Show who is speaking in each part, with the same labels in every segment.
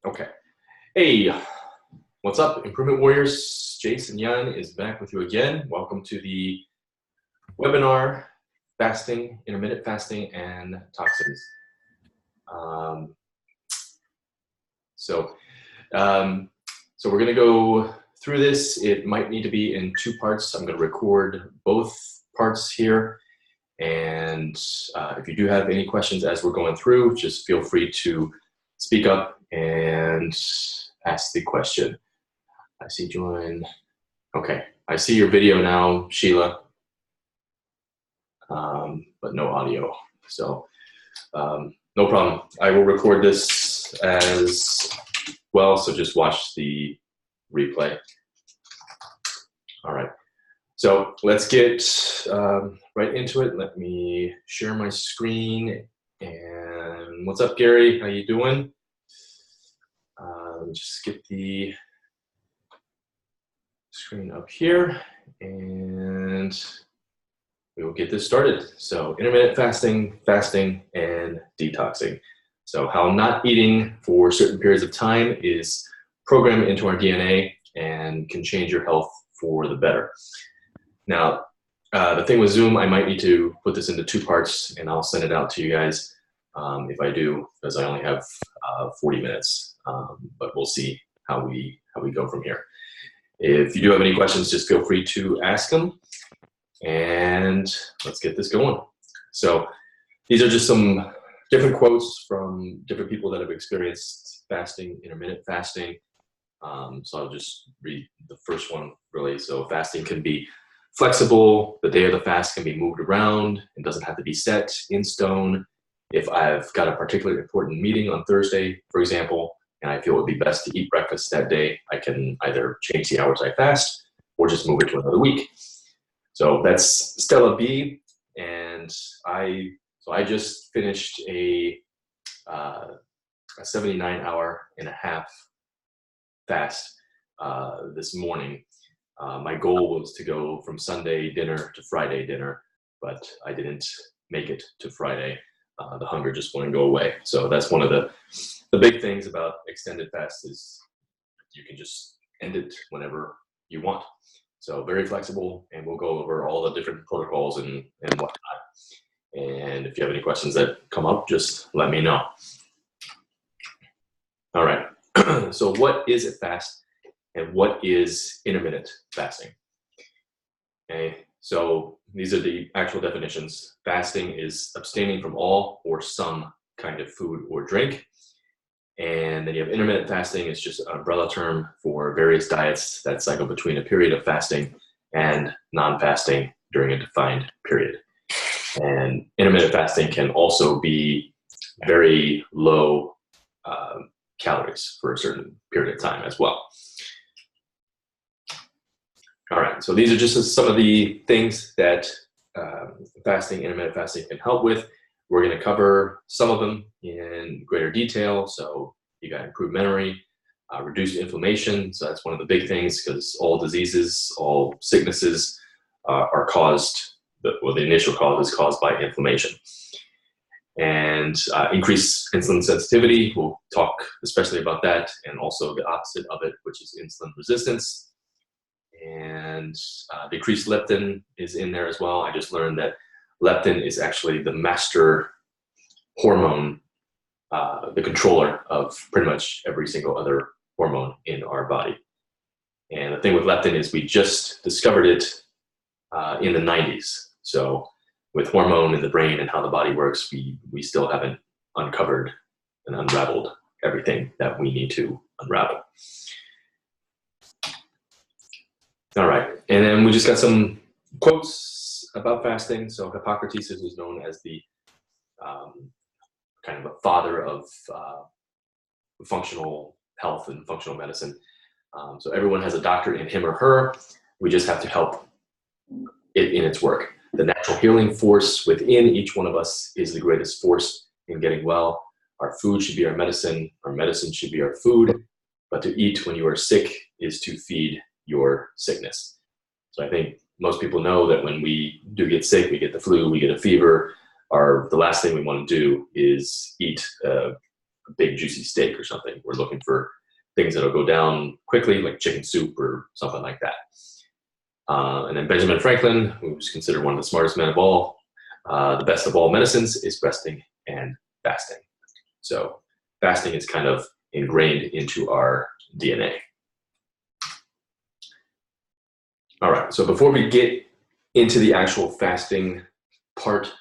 Speaker 1: Okay. Hey, what's up, Improvement Warriors? Jason Yan is back with you again. Welcome to the webinar, Fasting, Intermittent Fasting, and Toxins. So we're going to go through this. It might need to be in two parts. I'm going to record both parts here. And if you do have any questions as we're going through, just feel free to speak up and ask the question. I see join. Okay, I see your video now, Sheila, but no audio. So no problem. I will record this as well, so just watch the replay. All right, so let's get right into it. Let me share my screen. And what's up, Gary? How you doing? Just get the screen up here, and we will get this started. So intermittent fasting, fasting, and detoxing. So how not eating for certain periods of time is programmed into our DNA and can change your health for the better. Now, the thing with Zoom, I might need to put this into two parts, and I'll send it out to you guys if I do, because I only have 40 minutes. But we'll see how we go from here. If you do have any questions, just feel free to ask them, and let's get this going. So these are just some different quotes from different people that have experienced fasting, intermittent fasting. So I'll just read the first one really. So fasting can be flexible. The day of the fast can be moved around. It doesn't have to be set in stone. If I've got a particularly important meeting on Thursday, for example, and I feel it would be best to eat breakfast that day, I can either change the hours I fast or just move it to another week. So that's Stella B. And I just finished a 79.5-hour fast this morning. My goal was to go from Sunday dinner to Friday dinner, but I didn't make it to Friday. The hunger just wouldn't go away. So that's one of the big things about extended fast is you can just end it whenever you want. So very flexible, and we'll go over all the different protocols and whatnot. And if you have any questions that come up, just let me know. All right, so what is a fast and what is intermittent fasting? Okay, so these are the actual definitions. Fasting is abstaining from all or some kind of food or drink. And then you have intermittent fasting. It's just an umbrella term for various diets that cycle between a period of fasting and non-fasting during a defined period. And intermittent fasting can also be very low calories for a certain period of time as well. All right, so these are just some of the things that fasting, intermittent fasting can help with. We're going to cover some of them in greater detail. So you got improved memory, reduced inflammation. So that's one of the big things, because all diseases, all sicknesses are caused, well, the initial cause is caused by inflammation. And increased insulin sensitivity, we'll talk especially about that, and also the opposite of it, which is insulin resistance. And decreased leptin is in there as well. I just learned that leptin is actually the master hormone, the controller of pretty much every single other hormone in our body. And the thing with leptin is we just discovered it in the 90s. So with hormone in the brain and how the body works, we still haven't uncovered and unraveled everything that we need to unravel. All right, and then we just got some quotes about fasting. So Hippocrates is known as the kind of a father of functional health and functional medicine. So everyone has a doctor in him or her. We just have to help it in its work. The natural healing force within each one of us is the greatest force in getting well. Our food should be our medicine should be our food. But to eat when you are sick is to feed your sickness. So I think most people know that when we do get sick, we get the flu, we get a fever, the last thing we want to do is eat a big juicy steak or something. We're looking for things that'll go down quickly, like chicken soup or something like that. And then Benjamin Franklin, who's considered one of the smartest men of all, the best of all medicines is resting and fasting. So fasting is kind of ingrained into our DNA. All right, so before we get into the actual fasting part,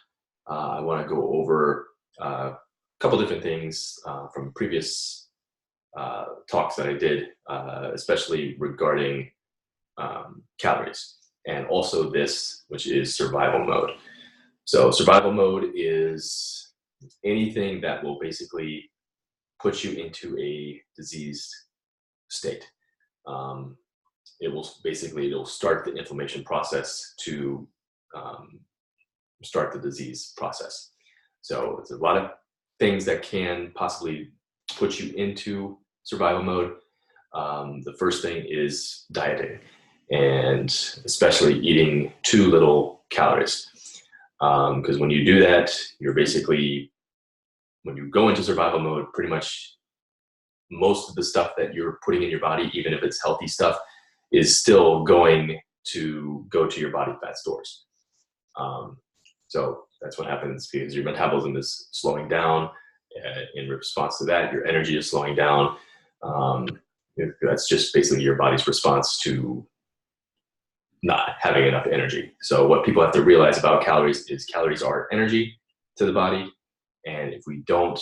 Speaker 1: I want to go over a couple different things from previous talks that I did, especially regarding calories, and also this, which is survival mode. So survival mode is anything that will basically put you into a diseased state. It'll start the inflammation process to start the disease process. So it's a lot of things that can possibly put you into survival mode. The first thing is dieting, and especially eating too little calories. Because when you do that, you're basically, when you go into survival mode, pretty much most of the stuff that you're putting in your body, even if it's healthy stuff, is still going to go to your body fat stores. So that's what happens, because your metabolism is slowing down. In response to that, your energy is slowing down. That's just basically your body's response to not having enough energy. So what people have to realize about calories is calories are energy to the body. And if we don't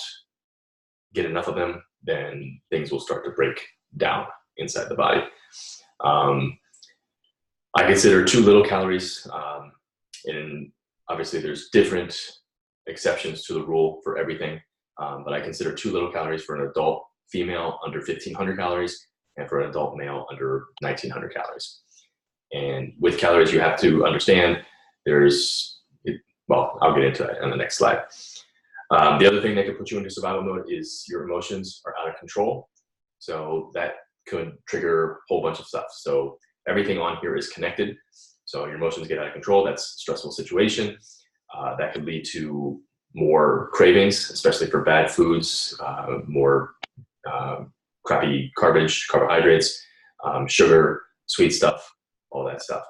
Speaker 1: get enough of them, then things will start to break down inside the body. I consider too little calories, and obviously there's different exceptions to the rule for everything, but I consider too little calories for an adult female under 1,500 calories and for an adult male under 1,900 calories. And with calories, you have to understand well, I'll get into that on the next slide. The other thing that could put you into survival mode is your emotions are out of control. So that could trigger a whole bunch of stuff. So everything on here is connected. So your emotions get out of control. That's a stressful situation. That could lead to more cravings, especially for bad foods, more crappy carbohydrates, sugar, sweet stuff, all that stuff.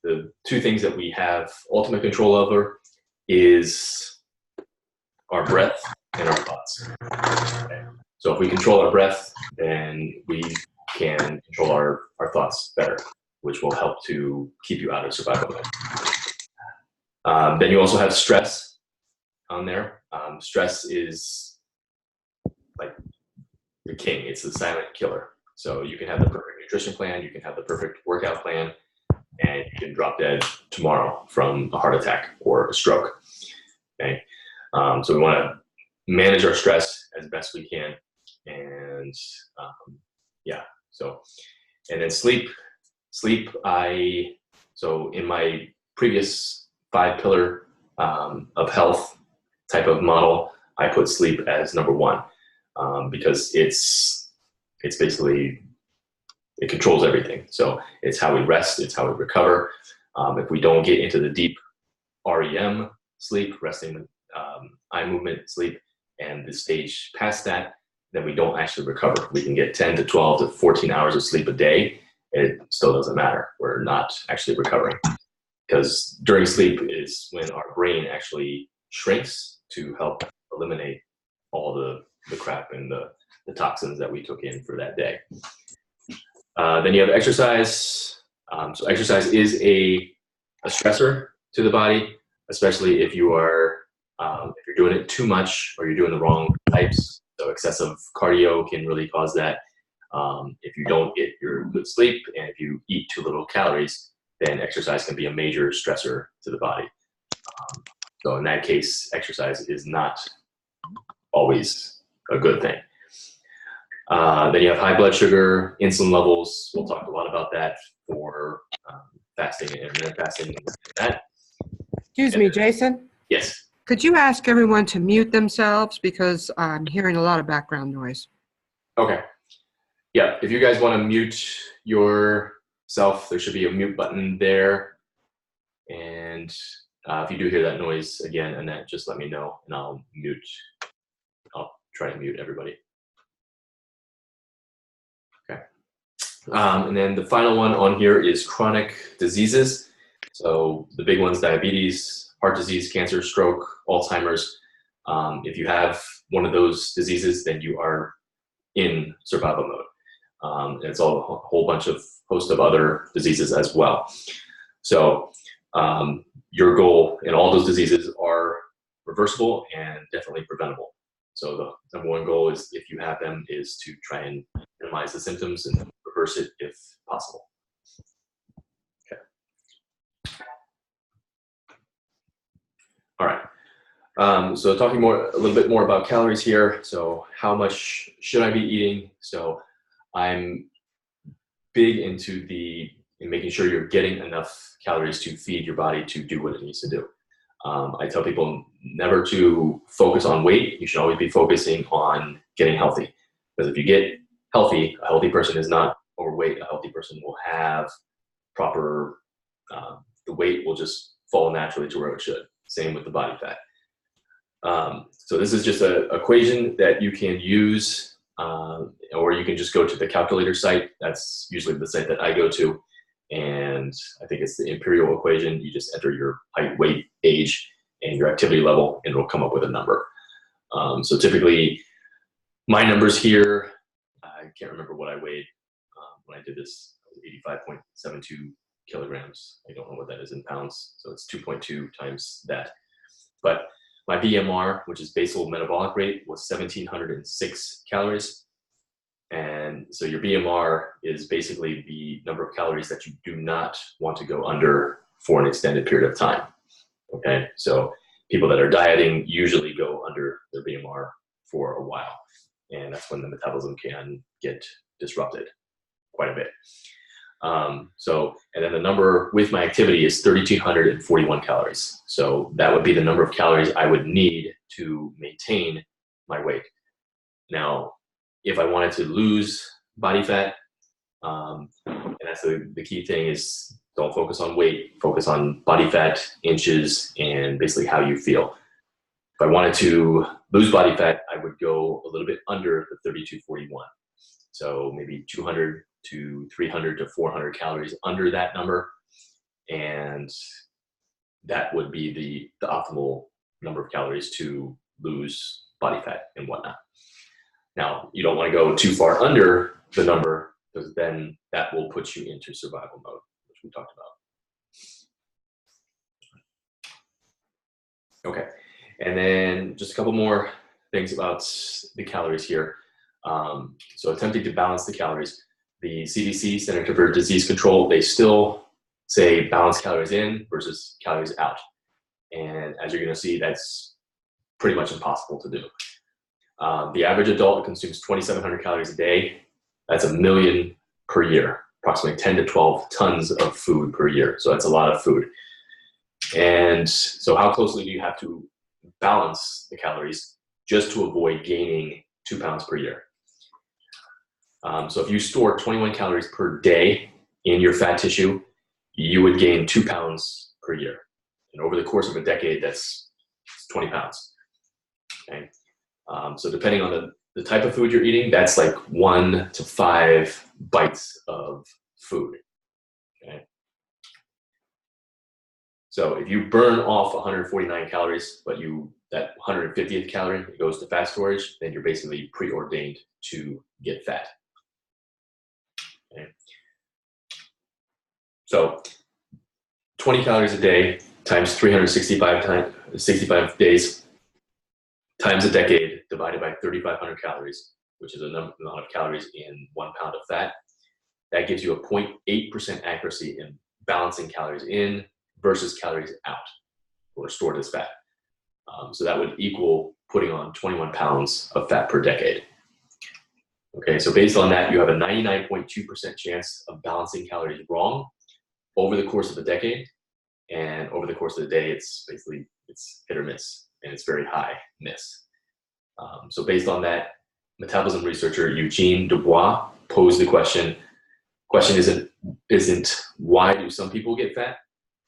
Speaker 1: The two things that we have ultimate control over is our breath and our thoughts. Okay. So if we control our breath, then we can control our thoughts better, which will help to keep you out of survival mode. Then you also have stress on there. Stress is like the king. It's the silent killer. So you can have the perfect nutrition plan, you can have the perfect workout plan, and you can drop dead tomorrow from a heart attack or a stroke. Okay, so we want to manage our stress as best we can, and and then sleep. So in my previous 5-pillar of health type of model, I put sleep as number 1 because it's basically, it controls everything. So it's how we rest, it's how we recover. If we don't get into the deep REM sleep, resting eye movement sleep, and the stage past that, then we don't actually recover. We can get 10 to 12 to 14 hours of sleep a day. It still doesn't matter. We're not actually recovering, because during sleep is when our brain actually shrinks to help eliminate all the crap and the toxins that we took in for that day. Then you have exercise. So exercise is a stressor to the body, especially if you're doing it too much or you're doing the wrong types. So excessive cardio can really cause that. If you don't get your good sleep and if you eat too little calories, then exercise can be a major stressor to the body. So in that case, exercise is not always a good thing. Then you have high blood sugar, insulin levels. We'll talk a lot about that for fasting and intermittent fasting and that.
Speaker 2: Excuse me, Jason?
Speaker 1: Yes.
Speaker 2: Could you ask everyone to mute themselves, because I'm hearing a lot of background noise?
Speaker 1: Okay. Yeah, if you guys want to mute yourself, there should be a mute button there. And If you do hear that noise again, Annette, just let me know and I'll try to mute everybody. Okay. And then the final one on here is chronic diseases. So the big ones: diabetes, heart disease, cancer, stroke, Alzheimer's. If you have one of those diseases, then you are in survival mode. And it's a whole host of other diseases as well. So your goal in all those diseases are reversible and definitely preventable. So the number one goal is, if you have them, is to try and minimize the symptoms and reverse it if possible. Okay. All right. So talking a little bit more about calories here. So how much should I be eating? So I'm big into making sure you're getting enough calories to feed your body to do what it needs to do. I tell people never to focus on weight. You should always be focusing on getting healthy. Because if you get healthy, a healthy person is not overweight. A healthy person will have proper, the weight will just fall naturally to where it should. Same with the body fat. So this is just an equation that you can use, or you can just go to the calculator site. That's usually the site that I go to. And I think it's the imperial equation. You just enter your height, weight, age, and your activity level, and it'll come up with a number. So typically, my numbers here, I can't remember what I weighed when I did this. It was 85.72 kilograms. I don't know what that is in pounds, so it's 2.2 times that. But my BMR, which is basal metabolic rate, was 1,706 calories. And so your BMR is basically the number of calories that you do not want to go under for an extended period of time. Okay, so people that are dieting usually go under their BMR for a while, and that's when the metabolism can get disrupted quite a bit. And then the number with my activity is 3,241 calories. So that would be the number of calories I would need to maintain my weight. Now, if I wanted to lose body fat, and that's the key thing, is don't focus on weight, focus on body fat, inches, and basically how you feel. If I wanted to lose body fat, I would go a little bit under the 3,241. So maybe 200 to 300 to 400 calories under that number. And that would be the optimal number of calories to lose body fat and whatnot. Now, you don't want to go too far under the number, because then that will put you into survival mode, which we talked about. Okay, and then just a couple more things about the calories here. So attempting to balance the calories. The CDC, Center for Disease Control, they still say balance calories in versus calories out. And as you're going to see, that's pretty much impossible to do. The average adult consumes 2,700 calories a day. That's 1 million per year, approximately 10 to 12 tons of food per year. So that's a lot of food. And so how closely do you have to balance the calories just to avoid gaining 2 pounds per year? So if you store 21 calories per day in your fat tissue, you would gain 2 pounds per year. And over the course of a decade, that's 20 pounds. Okay. So depending on the type of food you're eating, that's like 1 to 5 bites of food. Okay. So if you burn off 149 calories, but that 150th calorie goes to fat storage, then you're basically preordained to get fat. Okay. So 20 calories a day times 365 days times a decade divided by 3,500 calories, which is the amount of calories in 1 pound of fat. That gives you a 0.8% accuracy in balancing calories in versus calories out, or stored as fat. So that would equal putting on 21 pounds of fat per decade. Okay, so based on that, you have a 99.2% chance of balancing calories wrong over the course of a decade. And over the course of the day, it's hit or miss, and it's very high miss. So based on that, metabolism researcher Eugene Dubois posed the question isn't why do some people get fat,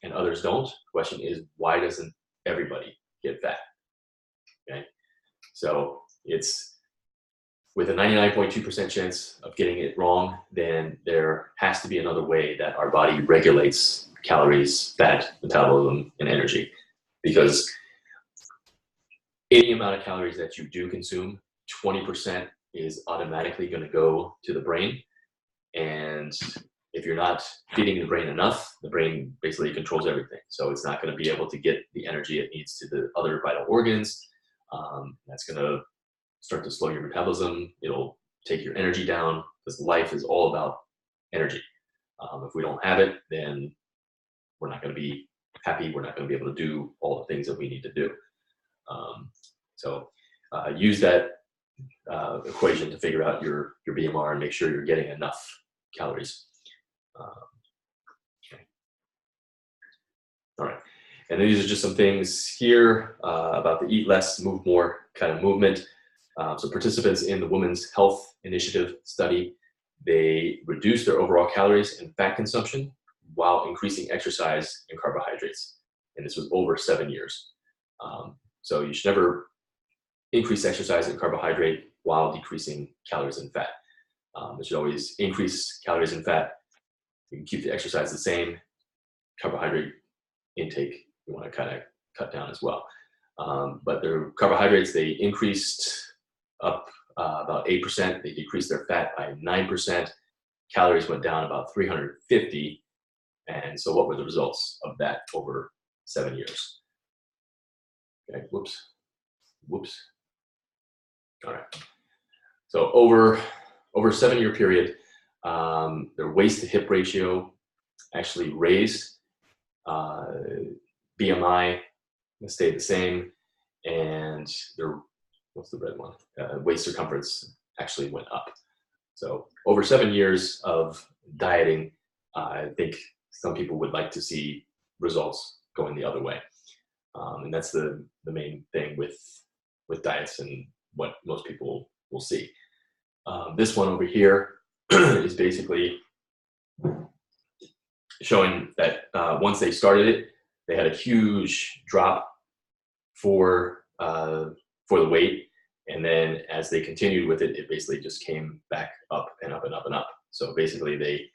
Speaker 1: and others don't. The question is, why doesn't everybody get fat? Okay, so it's with a 99.2% chance of getting it wrong, then there has to be another way that our body regulates calories, fat, metabolism, and energy. Because any amount of calories that you do consume, 20% is automatically going to go to the brain. And if you're not feeding the brain enough, the brain basically controls everything. So it's not going to be able to get the energy it needs to the other vital organs. That's going to start to slow your metabolism. It'll take your energy down, because life is all about energy. If we don't have it, then we're not going to be happy. We're not going to be able to do all the things that we need to do. So use that equation to figure out your BMR and make sure you're getting enough calories. Okay. All right. And these are just some things here about the eat less, move more kind of movement. So participants in the Women's Health Initiative study, they reduced their overall calories and fat consumption while increasing exercise and carbohydrates. And this was over 7 years. So you should never increase exercise and carbohydrate while decreasing calories and fat. You should always increase calories and fat. You can keep the exercise the same. Carbohydrate intake, you want to kind of cut down as well. But their carbohydrates, they increased up about 8%. They decreased their fat by 9%. Calories went down about 350. And so what were the results of that over 7 years? Okay, whoops. All right. So over a 7-year period, their waist to hip ratio actually raised. BMI stayed the same, and their, what's the red one? Waist circumference actually went up. So over 7 years of dieting, I think some people would like to see results going the other way. And that's the main thing with diets and what most people will see. This one over here is basically showing that once they started it, they had a huge drop for the weight, and then as they continued with it, it basically just came back up and up and up and up. So basically they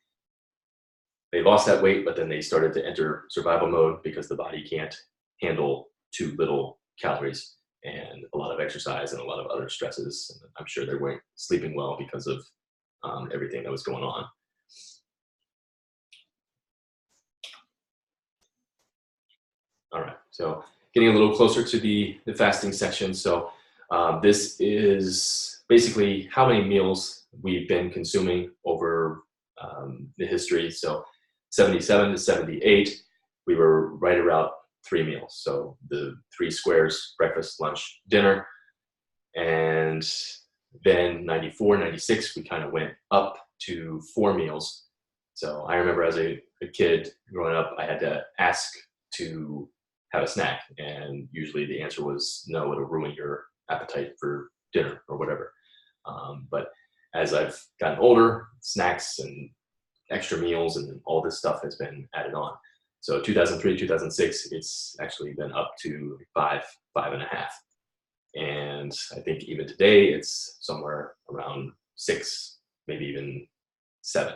Speaker 1: lost that weight, but then they started to enter survival mode because the body can't handle too little calories and a lot of exercise and a lot of other stresses. And I'm sure they weren't sleeping well because of everything that was going on. All right, so getting a little closer to the fasting section. So this is basically how many meals we've been consuming over the history. So 77 to 78, we were right around 3 meals. So the 3 squares, breakfast, lunch, dinner. And then 94, 96, we kind of went up to 4 meals. So I remember as a kid growing up, I had to ask to have a snack. And usually the answer was no, it'll ruin your appetite for dinner or whatever. But as I've gotten older, snacks and extra meals and all this stuff has been added on. So 2003, 2006, it's actually been up to 5, 5.5. And I think even today it's somewhere around 6, maybe even 7.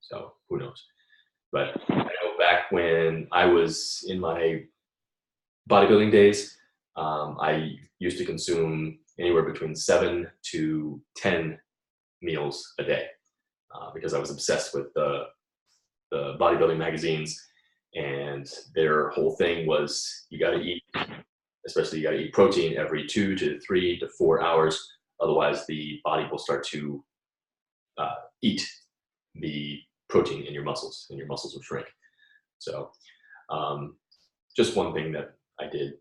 Speaker 1: So who knows? But I know back when I was in my bodybuilding days, I used to consume anywhere between 7 to 10 meals a day because I was obsessed with the bodybuilding magazines, and their whole thing was you got to eat, especially you got to eat protein every 2 to 3 to 4 hours. Otherwise, the body will start to eat the protein in your muscles, and your muscles will shrink. So just one thing that I did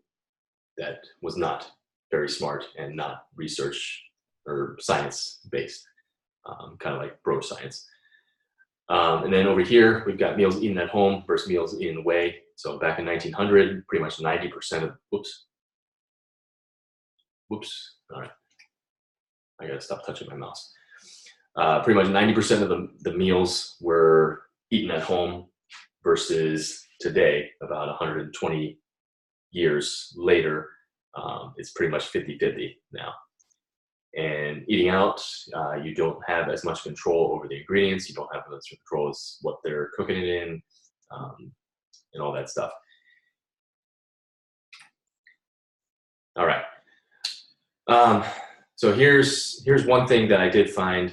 Speaker 1: that was not very smart and not research or science based, kind of like bro science. And then over here, we've got meals eaten at home versus meals eaten away. So back in 1900, pretty much 90% of, whoops, all right. I gotta stop touching my mouse. Pretty much 90% of the meals were eaten at home versus today, about 120 years later, it's pretty much 50-50 now. And eating out, you don't have as much control over the ingredients. You don't have as much control as what they're cooking it in, and all that stuff. All right. So here's one thing that I did find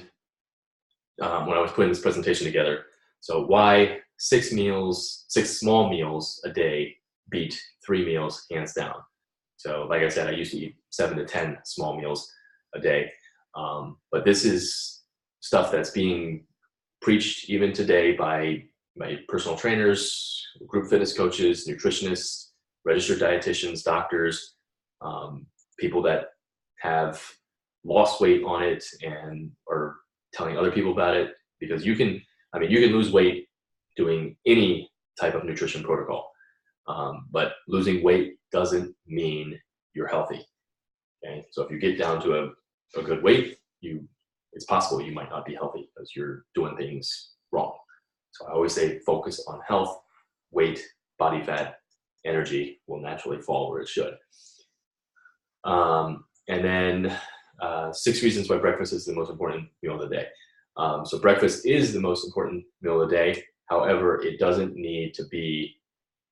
Speaker 1: when I was putting this presentation together. So why 6 small meals a day beat 3 meals hands down. So like I said, I used to eat 7 to 10 small meals a day. But this is stuff that's being preached even today by my personal trainers, group fitness coaches, nutritionists, registered dietitians, doctors, people that have lost weight on it and are telling other people about it, because you can lose weight doing any type of nutrition protocol. But losing weight doesn't mean you're healthy. Okay, so if you get down to a good weight, it's possible you might not be healthy because you're doing things wrong. So I always say focus on health, weight, body fat, energy will naturally fall where it should. And then 6 reasons why breakfast is the most important meal of the day. So breakfast is the most important meal of the day. However, it doesn't need to be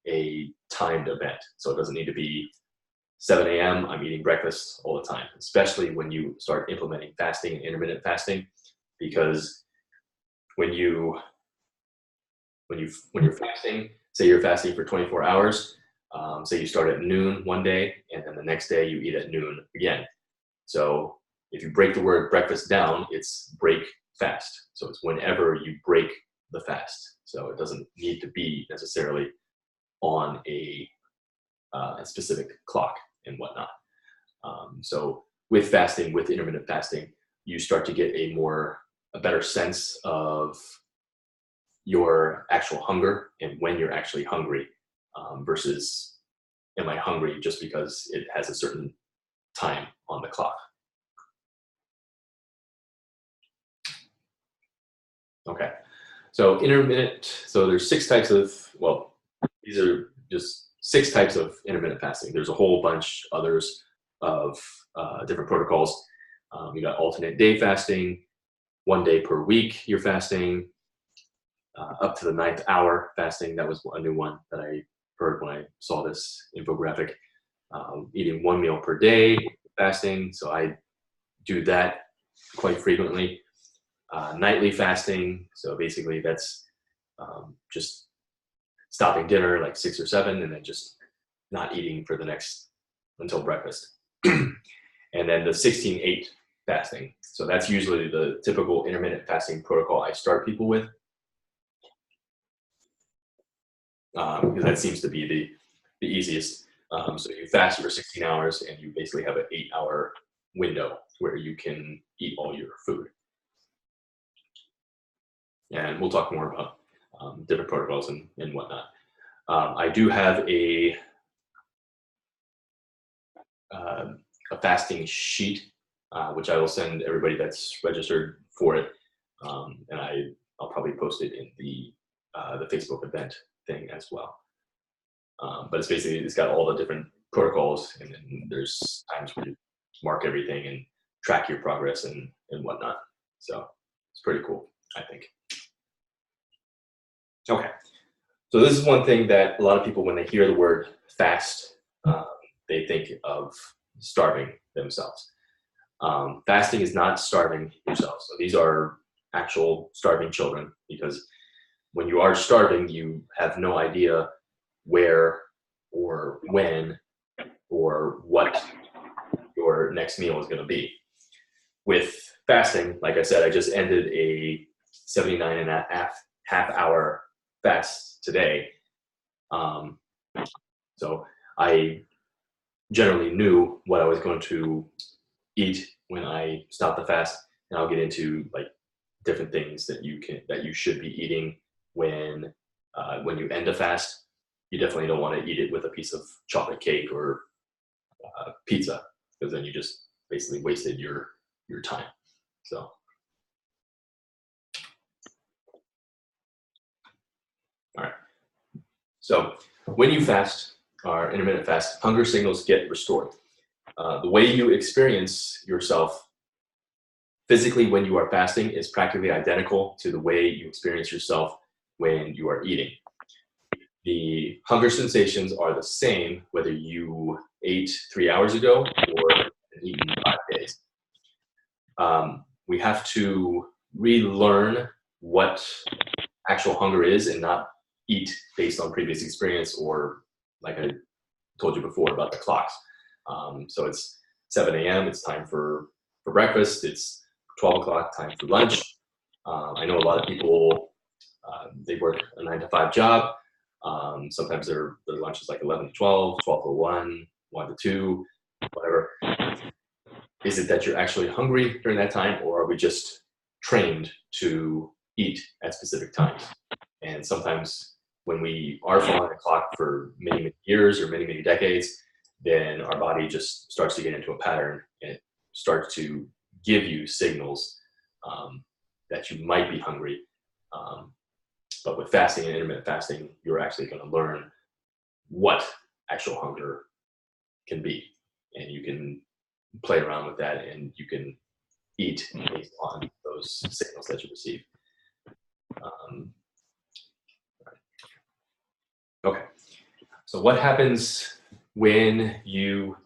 Speaker 1: a timed event. So it doesn't need to be 7 a.m. I'm eating breakfast all the time, especially when you start implementing fasting and intermittent fasting, because when you're fasting, say you're fasting for 24 hours, say you start at noon one day and then the next day you eat at noon again. So if you break the word breakfast down, it's break fast. So it's whenever you break the fast. So it doesn't need to be necessarily on a specific clock and whatnot. So with fasting, with intermittent fasting, you start to get a better sense of your actual hunger and when you're actually hungry, versus am I hungry just because it has a certain time on the clock. Okay, so intermittent, so there's 6 types of, well, these are just 6 types of intermittent fasting. There's a whole bunch others of different protocols. You got alternate day fasting, 1 day per week you're fasting, up to the 9th hour fasting. That was a new one that I heard when I saw this infographic. Eating 1 meal per day fasting, so I do that quite frequently. Nightly fasting, so basically that's just stopping dinner like 6 or 7 and then just not eating for the next until breakfast. And then the 16-8 fasting, so that's usually the typical intermittent fasting protocol I start people with, because that seems to be the easiest. So you fast for 16 hours and you basically have an 8-hour window where you can eat all your food. And we'll talk more about different protocols and whatnot. I do have a fasting sheet, which I will send everybody that's registered for it, and I'll probably post it in the Facebook event thing as well. But it's got all the different protocols, and then there's times where you mark everything and track your progress and whatnot. So it's pretty cool, I think. Okay, so this is one thing that a lot of people, when they hear the word fast, they think of starving themselves. Fasting is not starving yourself. So these are actual starving children, because when you are starving, you have no idea where or when or what your next meal is going to be. With fasting, like I said, I just ended a 79.5 hour fast today. So I generally knew what I was going to eat when I stopped the fast, and I'll get into like different things that you should be eating when you end a fast. You definitely don't want to eat it with a piece of chocolate cake or pizza, because then you just basically wasted your time. So, all right. So when you fast or intermittent fast, hunger signals get restored. The way you experience yourself physically when you are fasting is practically identical to the way you experience yourself when you are eating. The hunger sensations are the same whether you ate 3 hours ago or eaten 5 days. We have to relearn what actual hunger is and not eat based on previous experience, or like I told you before about the clocks. So it's 7 a.m. It's time for breakfast. It's 12 o'clock, time for lunch. I know a lot of people, they work a 9-to-5 job. Sometimes their lunch is like 11 to 12, 12 to 1, 1 to 2, whatever. Is it that you're actually hungry during that time, or are we just trained to eat at specific times? And sometimes when we are following the clock for many, many years or many, many decades, then our body just starts to get into a pattern and it starts to give you signals that you might be hungry. But with fasting and intermittent fasting, you're actually going to learn what actual hunger can be. And you can play around with that, and you can eat based on those signals that you receive. Okay, so what happens when you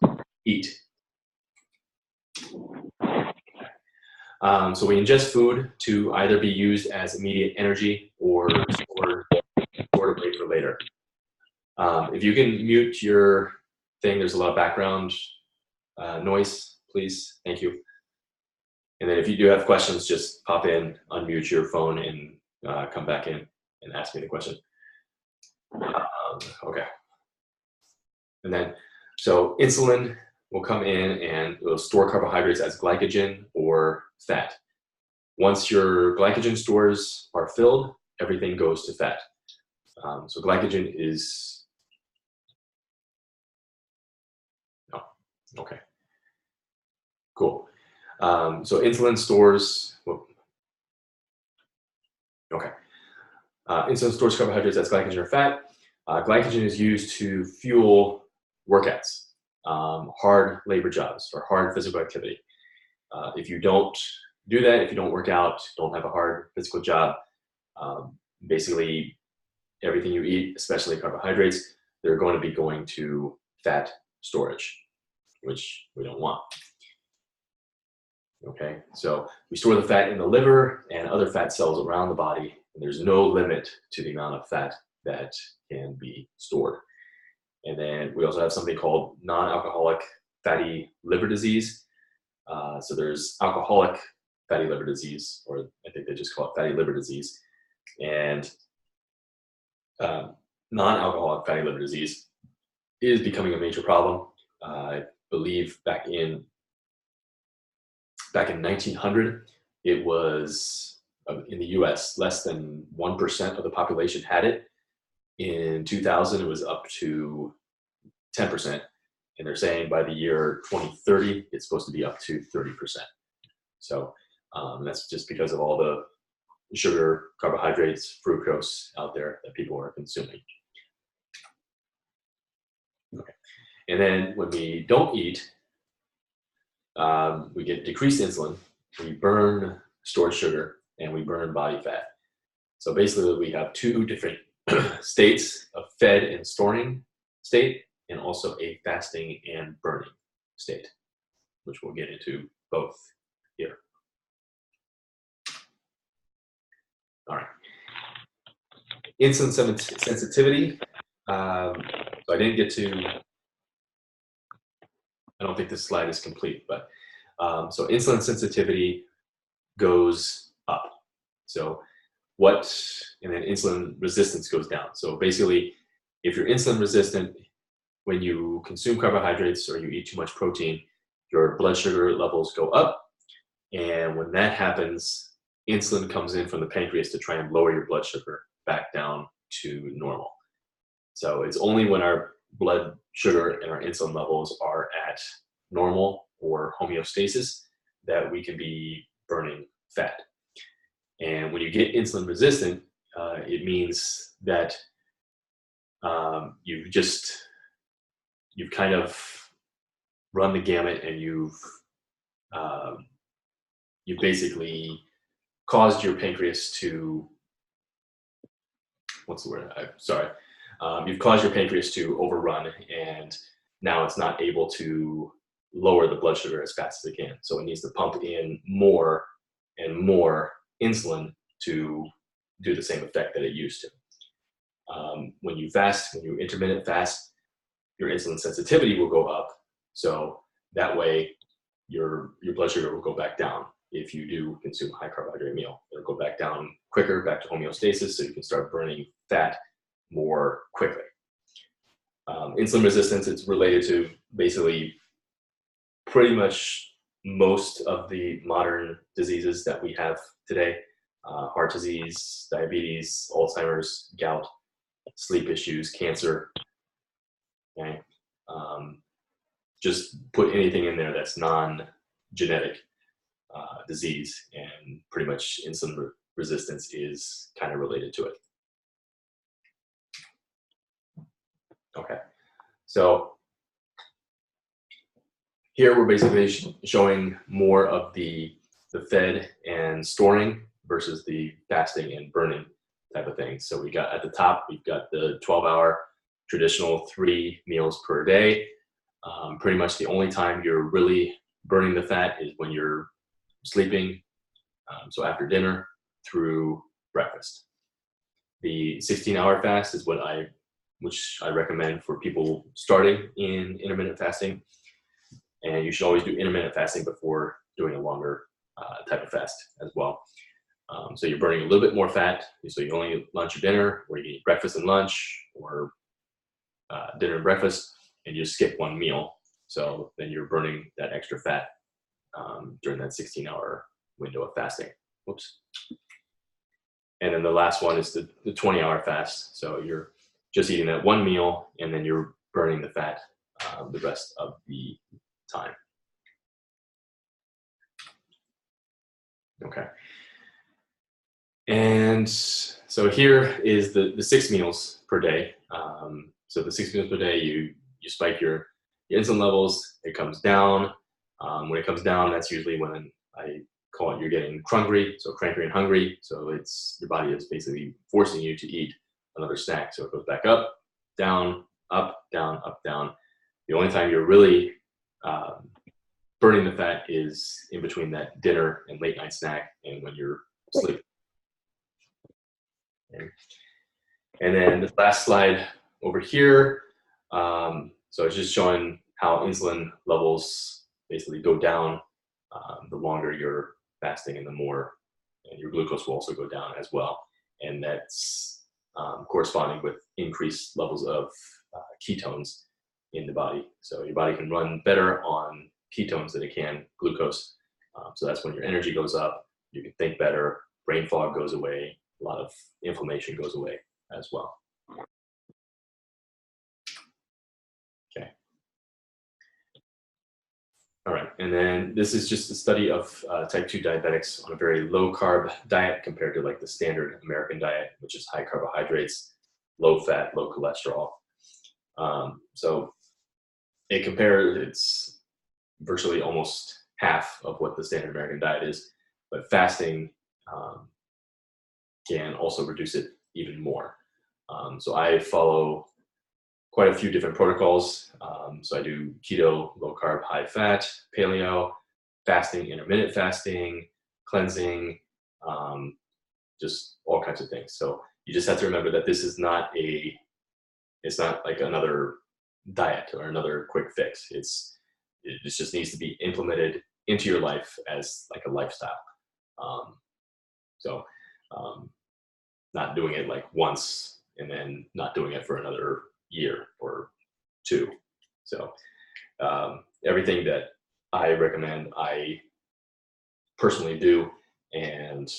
Speaker 1: eat? So we ingest food to either be used as immediate energy or stored away for later. If you can mute your thing, there's a lot of background noise, please. Thank you. And then if you do have questions, just pop in, unmute your phone, and come back in and ask me the question. Okay. And then, so insulin will come in and it will store carbohydrates as glycogen or fat. Once your glycogen stores are filled, everything goes to fat. So glycogen is, no, okay, cool. So insulin stores, insulin stores carbohydrates as glycogen or fat. Glycogen is used to fuel workouts, hard labor jobs, or hard physical activity. If you don't do that, if you don't work out, don't have a hard physical job, basically everything you eat, especially carbohydrates, they're going to be going to fat storage, which we don't want. Okay, so we store the fat in the liver and other fat cells around the body, and there's no limit to the amount of fat that can be stored. And then we also have something called non-alcoholic fatty liver disease. So there's alcoholic fatty liver disease, or I think they just call it fatty liver disease. And non-alcoholic fatty liver disease is becoming a major problem. I believe back in 1900, it was in the US, less than 1% of the population had it. In 2000, it was up to 10%. And they're saying by the year 2030, it's supposed to be up to 30%. So that's just because of all the sugar, carbohydrates, fructose out there that people are consuming. Okay. And then when we don't eat, we get decreased insulin, we burn stored sugar, and we burn body fat. So basically we have two different states, a fed and storing state, and also a fasting and burning state, which we'll get into both here. All right. Insulin sensitivity. So I didn't get to, I don't think this slide is complete, but so insulin sensitivity goes up. So and then insulin resistance goes down. So basically, if you're insulin resistant, when you consume carbohydrates or you eat too much protein, your blood sugar levels go up. And when that happens, insulin comes in from the pancreas to try and lower your blood sugar back down to normal. So it's only when our blood sugar and our insulin levels are at normal or homeostasis that we can be burning fat. And when you get insulin resistant, it means that you've kind of run the gamut, and um, you've basically caused your pancreas to, what's the word? Sorry. You've caused your pancreas to overrun, and now it's not able to lower the blood sugar as fast as it can. So it needs to pump in more and more insulin to do the same effect that it used to. When you fast, when you intermittent fast, your insulin sensitivity will go up. So that way your blood sugar will go back down. If you do consume a high carbohydrate meal, it'll go back down quicker, back to homeostasis, so you can start burning fat more quickly. Insulin resistance, it's related to basically pretty much most of the modern diseases that we have today. Heart disease, diabetes, Alzheimer's, gout, sleep issues, cancer. Okay? Just put anything in there that's non-genetic disease, and pretty much insulin resistance is kind of related to it. Okay, so here we're basically showing more of the fed and storing versus the fasting and burning type of thing. So we got at the top, we've got the 12-hour traditional 3 meals per day. Pretty much the only time you're really burning the fat is when you're sleeping, so after dinner through breakfast. The 16-hour fast is which I recommend for people starting in intermittent fasting, and you should always do intermittent fasting before doing a longer type of fast as well. So you're burning a little bit more fat, so you only eat lunch or dinner, or you eat breakfast and lunch, or dinner and breakfast, and you just skip 1 meal. So then you're burning that extra fat during that 16-hour window of fasting. Whoops. And then the last one is the 20-hour fast. So you're just eating that 1 meal, and then you're burning the fat the rest of the time. Okay. And so here is the 6 meals per day. So the 6 meals per day, you spike your insulin levels. It comes down. When it comes down, that's usually when I call it you're getting crungry, so cranky and hungry. So it's your body is basically forcing you to eat another snack. So it goes back up, down, up, down, up, down. The only time you're really burning the fat is in between that dinner and late night snack and when you're sleeping. Okay. And then the last slide over here, so it's just showing how insulin levels basically go down the longer you're fasting, and the more, and your glucose will also go down as well. And that's corresponding with increased levels of ketones in the body. So your body can run better on ketones than it can glucose. So that's when your energy goes up, you can think better, brain fog goes away, a lot of inflammation goes away as well. Okay. All right, and then this is just a study of type 2 diabetics on a very low carb diet compared to like the standard American diet, which is high carbohydrates, low fat, low cholesterol. So it compared, it's virtually almost half of what the standard American diet is, but fasting can also reduce it even more. So I follow quite a few different protocols. So I do keto, low carb, high fat, paleo, fasting, intermittent fasting, cleansing, just all kinds of things. So you just have to remember that this is not it's not like another diet or another quick fix. It just needs to be implemented into your life as like a lifestyle. Not doing it like once and then not doing it for another year or 2. So everything that I recommend, I personally do, and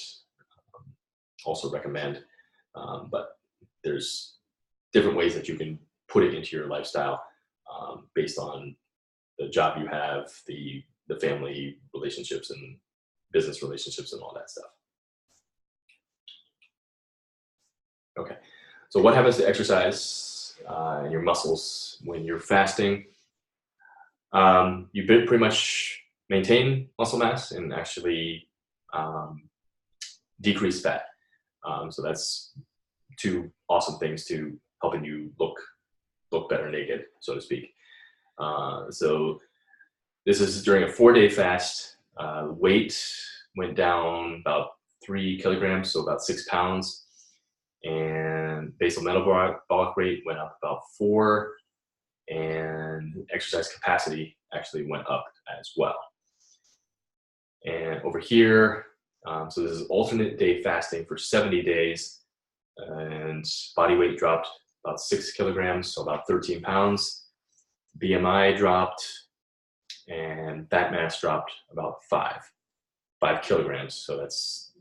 Speaker 1: also recommend, but there's different ways that you can put it into your lifestyle based on the job you have, the family relationships and business relationships and all that stuff. Okay, so what happens to exercise in your muscles when you're fasting. You pretty much maintain muscle mass and actually decrease fat. So that's two awesome things to helping you look better naked, so to speak. So this is during a 4-day fast. Weight went down about 3 kilograms, so about 6 pounds. And basal metabolic rate went up about 4. And exercise capacity actually went up as well. And over here, so this is alternate day fasting for 70 days. And body weight dropped about 6 kilograms, so about 13 pounds. BMI dropped, and fat mass dropped about 5 kilograms. So that's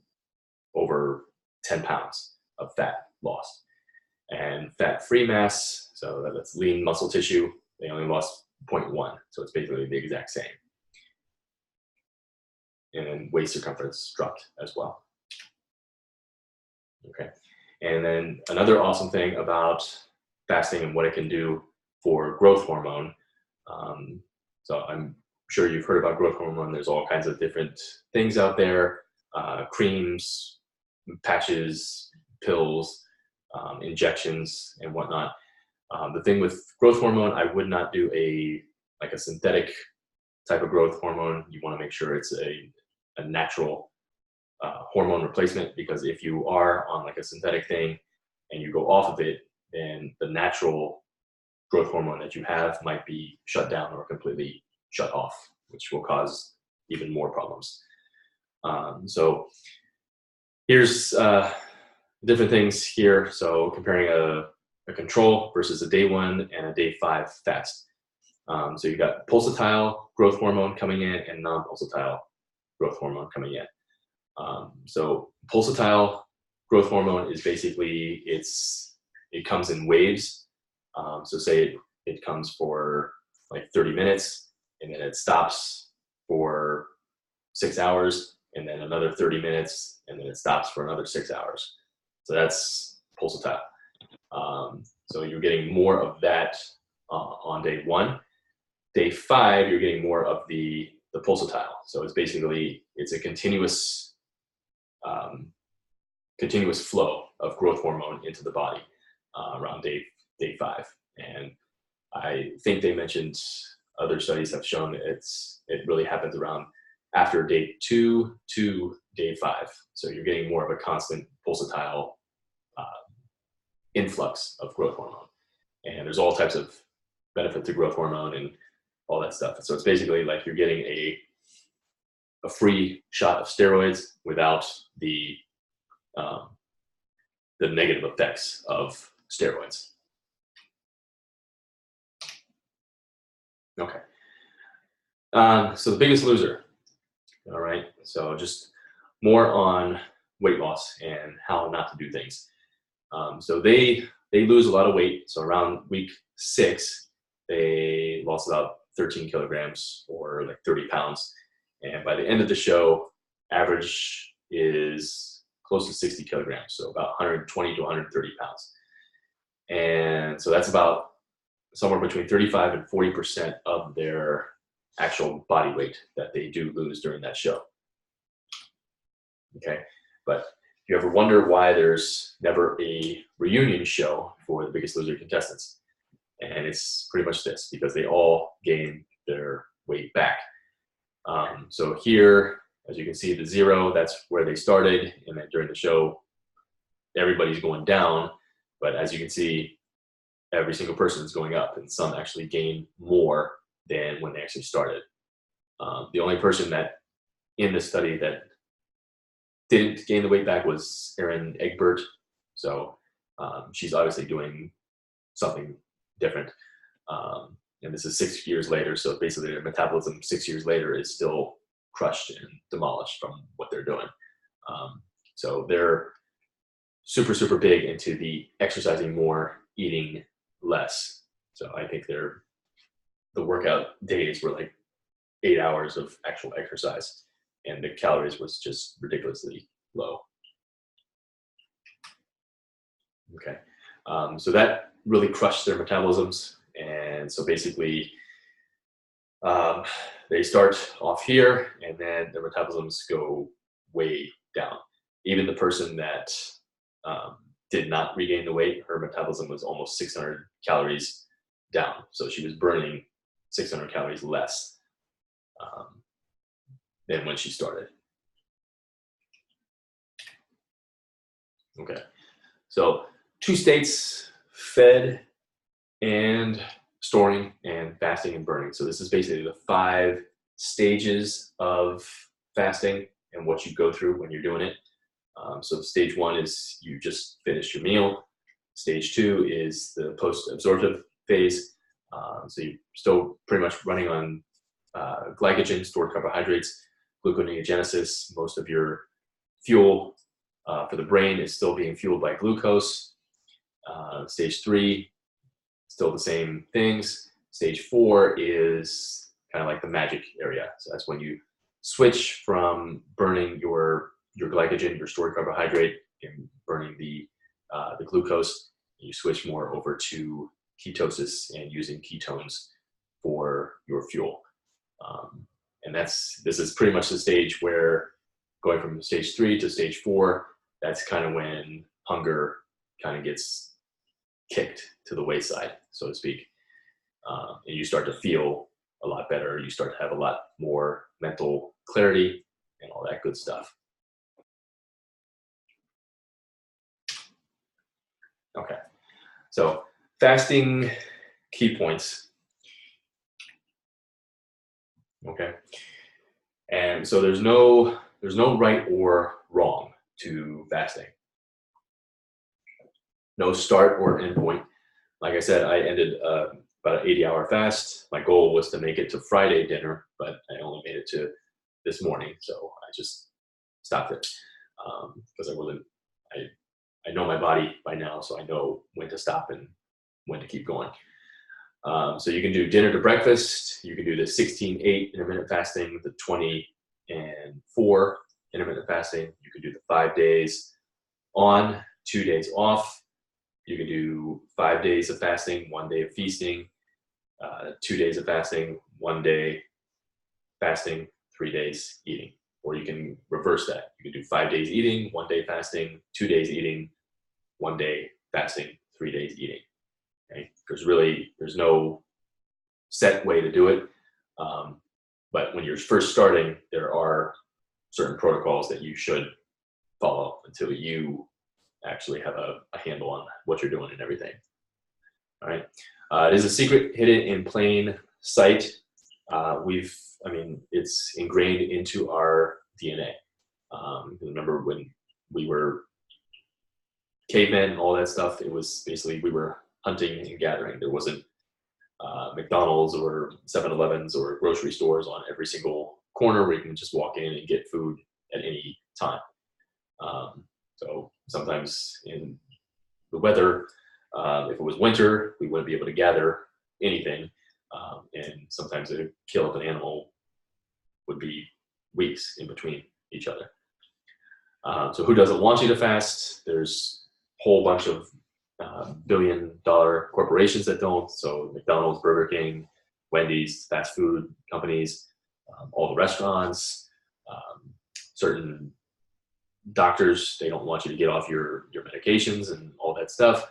Speaker 1: over 10 pounds of fat lost. And fat-free mass, so that's lean muscle tissue, they only lost 0.1. So it's basically the exact same. And then waist circumference dropped as well. Okay. And then another awesome thing about fasting and what it can do for growth hormone. So I'm sure you've heard about growth hormone. There's all kinds of different things out there, creams, patches, pills, injections, and whatnot. The thing with growth hormone, I would not do a synthetic type of growth hormone. You want to make sure it's a natural hormone replacement, because if you are on like a synthetic thing and you go off of it, then the natural growth hormone that you have might be shut down or completely shut off, which will cause even more problems. So here's different things here. So comparing a control versus a day 1 and a day 5 fast. So you've got pulsatile growth hormone coming in and non-pulsatile growth hormone coming in. So pulsatile growth hormone is basically, it comes in waves. So say it comes for like 30 minutes and then it stops for 6 hours and then another 30 minutes and then it stops for another 6 hours. So that's pulsatile. So you're getting more of that on day 1. Day 5, you're getting more of the pulsatile. So it's basically, it's a continuous flow of growth hormone into the body around day 5. And I think they mentioned other studies have shown that it really happens around after day 2 to day 5. So you're getting more of a constant pulsatile influx of growth hormone. And there's all types of benefit to growth hormone and all that stuff. So it's basically like you're getting a free shot of steroids without the negative effects of steroids. Okay. So the Biggest Loser. All right. So just more on weight loss and how not to do things. So they lose a lot of weight. So around week 6, they lost about 13 kilograms or like 30 pounds. And by the end of the show, average is close to 60 kilograms. So about 120 to 130 pounds. And so that's about somewhere between 35 and 40% of their actual body weight that they do lose during that show. Okay. But if you ever wonder why there's never a reunion show for the Biggest Loser contestants, and it's pretty much this, because they all gain their weight back. So here, as you can see, the 0, that's where they started, and then during the show, everybody's going down, but as you can see, every single person is going up, and some actually gain more than when they actually started. The only person that in this study that didn't gain the weight back was Erin Egbert. So she's obviously doing something different. And this is 6 years later. So basically their metabolism 6 years later is still crushed and demolished from what they're doing. So they're super, super big into the exercising more, eating less. So I think the workout days were like 8 hours of actual exercise, and the calories was just ridiculously low. Okay, so that really crush their metabolisms. And so basically, they start off here, and then their metabolisms go way down. Even the person that did not regain the weight, her metabolism was almost 600 calories down. So she was burning 600 calories less than when she started. Okay, so 2 states: fed and storing, and fasting and burning. So this is basically the 5 stages of fasting and what you go through when you're doing it. So stage 1 is you just finish your meal. Stage 2 is the post-absorptive phase. So you're still pretty much running on glycogen, stored carbohydrates, gluconeogenesis. Most of your fuel for the brain is still being fueled by glucose. Stage 3, still the same things. Stage 4 is kind of like the magic area. So that's when you switch from burning your glycogen, your stored carbohydrate, and burning the glucose. You switch more over to ketosis and using ketones for your fuel. And this is pretty much the stage where, going from stage 3 to stage 4, that's kind of when hunger kind of gets kicked to the wayside, so to speak. And you start to feel a lot better. You start to have a lot more mental clarity and all that good stuff. Okay, so fasting key points. Okay, and so there's no right or wrong to fasting. No start or end point. Like I said, I ended about an 80-hour fast. My goal was to make it to Friday dinner, but I only made it to this morning, so I just stopped it because I know my body by now, so I know when to stop and when to keep going. So you can do dinner to breakfast. You can do the 16-8 intermittent fasting, the 20 and 4 intermittent fasting. You can do the 5 days on, 2 days off. You can do 5 days of fasting, 1 day of feasting, 2 days of fasting, 1 day fasting, 3 days eating. Or you can reverse that. You can do 5 days eating, 1 day fasting, 2 days eating, 1 day fasting, 3 days eating. Okay? There's no set way to do it. But when you're first starting, there are certain protocols that you should follow until you actually have a handle on what you're doing and everything. All right. It is a secret hidden in plain sight. It's ingrained into our DNA. Remember when we were cavemen and all that stuff, it was basically we were hunting and gathering. There wasn't McDonald's or 7-Elevens or grocery stores on every single corner where you can just walk in and get food at any time. So sometimes in the weather, if it was winter, we wouldn't be able to gather anything. And sometimes the kill of an animal would be weeks in between each other. So who doesn't want you to fast? There's a whole bunch of billion-dollar corporations that don't. So McDonald's, Burger King, Wendy's, fast food companies, all the restaurants, certain doctors, they don't want you to get off your medications and all that stuff.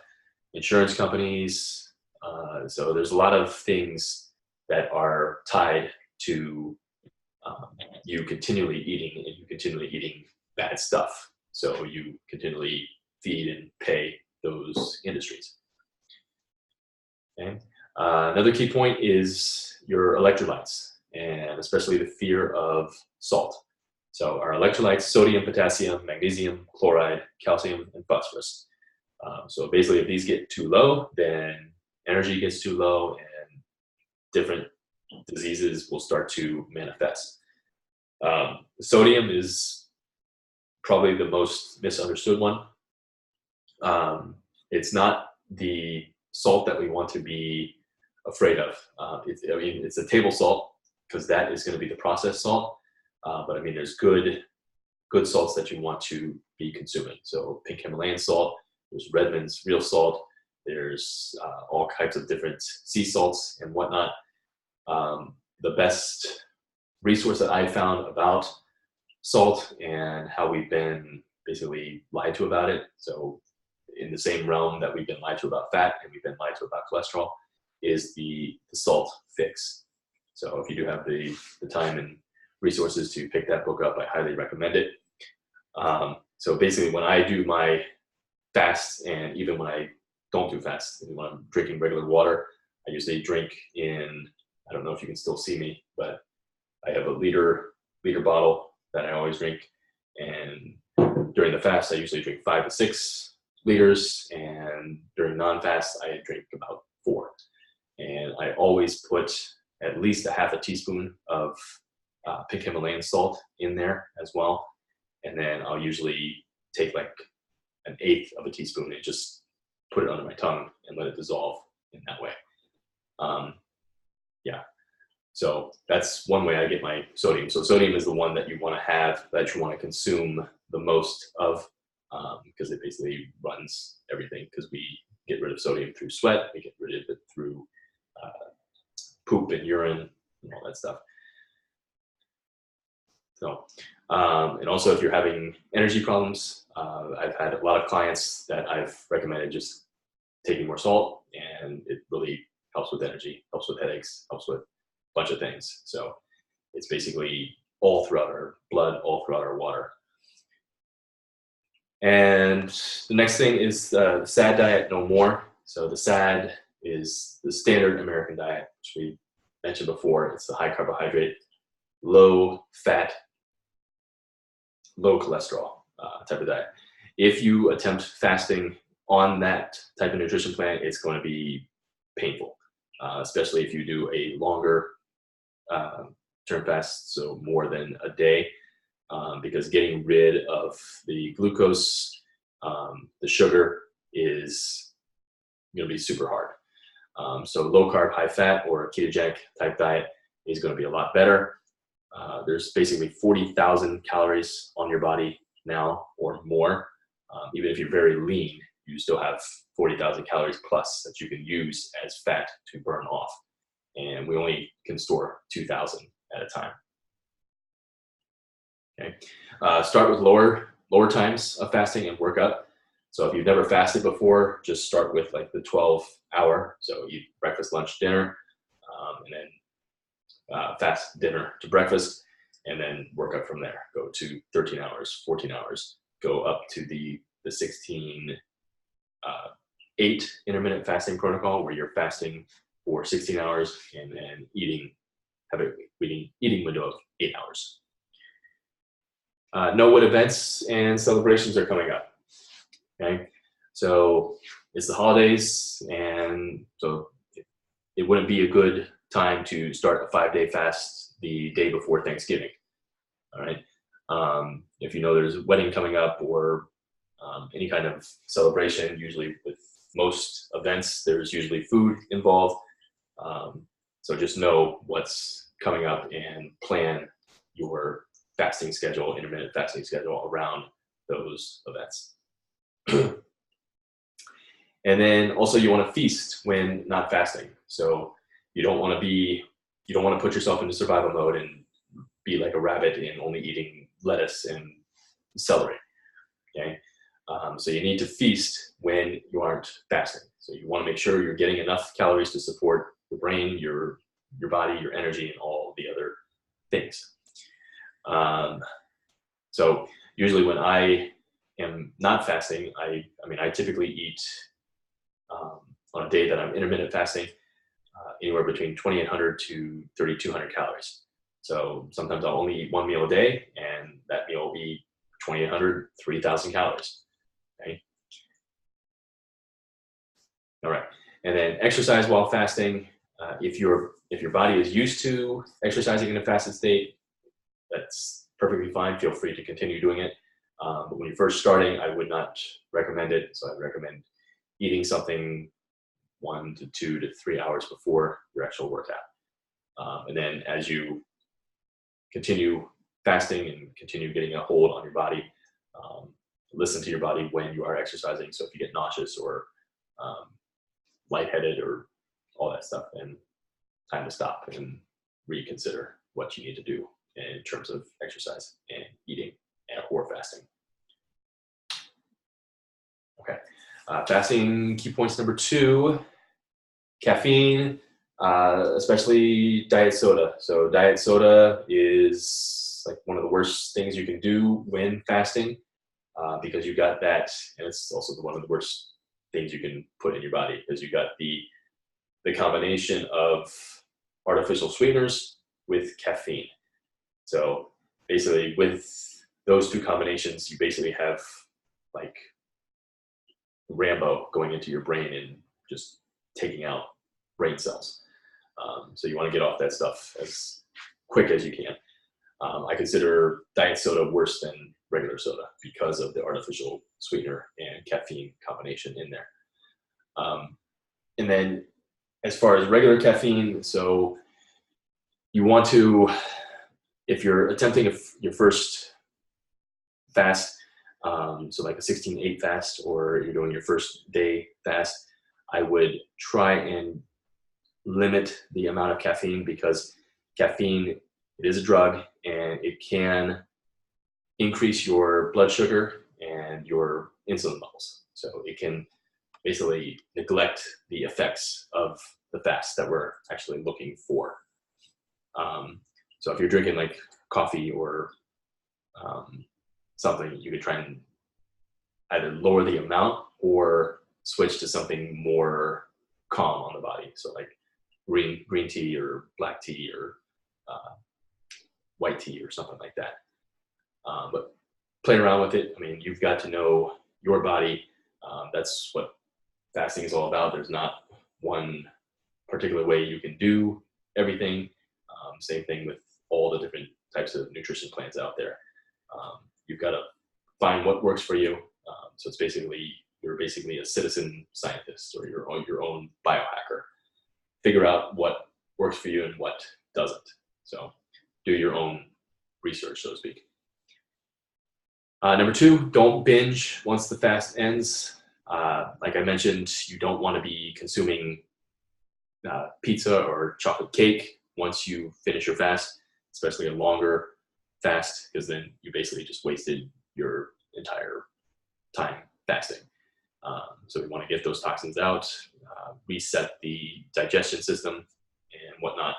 Speaker 1: Insurance companies. So there's a lot of things that are tied to you continually eating, and you continually eating bad stuff. So you continually feed and pay those industries. Okay. Another key point is your electrolytes, and especially the fear of salt. So our electrolytes: sodium, potassium, magnesium, chloride, calcium, and phosphorus. So basically, if these get too low, then energy gets too low, and different diseases will start to manifest. Sodium is probably the most misunderstood one. It's not the salt that we want to be afraid of. It's a table salt, because that is going to be the processed salt. But there's good salts that you want to be consuming. So pink Himalayan salt, there's Redmond's real salt, There's all kinds of different sea salts and whatnot. The best resource that I found about salt and how we've been basically lied to about it, so in the same realm that we've been lied to about fat and we've been lied to about cholesterol, is the salt fix. So if you do have the time and resources to pick that book up, I highly recommend it. So basically when I do my fast, and even when I don't do fast, when I'm drinking regular water, I usually drink in, I don't know if you can still see me, but I have a liter bottle that I always drink. And during the fast, I usually drink 5 to 6 liters. And during non-fast, I drink about 4. And I always put at least a half a teaspoon of pink Himalayan salt in there as well. And then I'll usually take like an eighth of a teaspoon and just put it under my tongue and let it dissolve in that way. Yeah, so that's one way I get my sodium. So sodium is the one that you want to have, that you want to consume the most of, because it basically runs everything, because we get rid of sodium through sweat, we get rid of it through poop and urine and all that stuff. So, and also if you're having energy problems, I've had a lot of clients that I've recommended just taking more salt, and it really helps with energy, helps with headaches, helps with a bunch of things. So it's basically all throughout our blood, all throughout our water. And the next thing is the SAD diet, no more. So the SAD is the standard American diet, which we mentioned before. It's the high carbohydrate, low fat, low cholesterol type of diet. If you attempt fasting on that type of nutrition plan, it's going to be painful, especially if you do a longer term fast, so more than a day, because getting rid of the glucose, the sugar, is going to be super hard. So low carb, high fat, or a ketogenic type diet is going to be a lot better. There's basically 40,000 calories on your body now or more. Even if you're very lean, you still have 40,000 calories plus that you can use as fat to burn off. And we only can store 2,000 at a time. Okay. Start with lower times of fasting and work up. So if you've never fasted before, just start with like the 12-hour. So eat breakfast, lunch, dinner, and then fast dinner to breakfast, and then work up from there. Go to 13 hours, 14 hours, go up to the 16-8 intermittent fasting protocol, where you're fasting for 16 hours and then eating window of 8 hours. Know what events and celebrations are coming up. Okay, so it's the holidays, and so it wouldn't be a good time to start a 5-day fast the day before Thanksgiving. All right, if you know there's a wedding coming up, or any kind of celebration, usually with most events, there's usually food involved. So just know what's coming up and plan your fasting schedule, intermittent fasting schedule, around those events. And then also you want to feast when not fasting. So you don't want to put yourself into survival mode and be like a rabbit and only eating lettuce and celery. Okay. So you need to feast when you aren't fasting. So you want to make sure you're getting enough calories to support your brain, your body, your energy, and all the other things. So usually when I am not fasting, I typically eat on a day that I'm intermittent fasting, anywhere between 2,800 to 3,200 calories. So sometimes I'll only eat one meal a day, and that meal will be 2,800, 3,000 calories. Okay. All right. And then exercise while fasting. If your body is used to exercising in a fasted state, that's perfectly fine. Feel free to continue doing it. But when you're first starting, I would not recommend it. So I'd recommend eating something 1 to 2 to 3 hours before your actual workout. And then as you continue fasting and continue getting a hold on your body, listen to your body when you are exercising. So if you get nauseous or lightheaded or all that stuff, then time to stop and reconsider what you need to do in terms of exercise and eating or fasting. Okay, fasting key points number 2, caffeine, especially diet soda. So diet soda is like one of the worst things you can do when fasting, because you got that, and it's also one of the worst things you can put in your body, because you got the combination of artificial sweeteners with caffeine. So basically with those two combinations, you basically have like Rambo going into your brain and just taking out brain cells. So you want to get off that stuff as quick as you can. I consider diet soda worse than regular soda because of the artificial sweetener and caffeine combination in there. And then as far as regular caffeine, so you want to, if you're attempting your first fast, so like a 16-8 fast, or you're doing your first day fast, I would try and limit the amount of caffeine, because caffeine, it is a drug, and it can increase your blood sugar and your insulin levels. So it can basically neglect the effects of the fast that we're actually looking for. So if you're drinking like coffee or something, you could try and either lower the amount or switch to something more calm on the body. So like green tea or black tea or white tea or something like that. But playing around with it, I mean, you've got to know your body. That's what fasting is all about. There's not one particular way you can do everything. Same thing with all the different types of nutrition plans out there. You've got to find what works for you. So it's basically, you're basically a citizen scientist, or your own biohacker. Figure out what works for you and what doesn't. So do your own research, so to speak. Number 2, don't binge once the fast ends. Like I mentioned, you don't want to be consuming pizza or chocolate cake once you finish your fast, especially a longer fast, because then you basically just wasted your entire time fasting. So we want to get those toxins out, reset the digestion system and whatnot.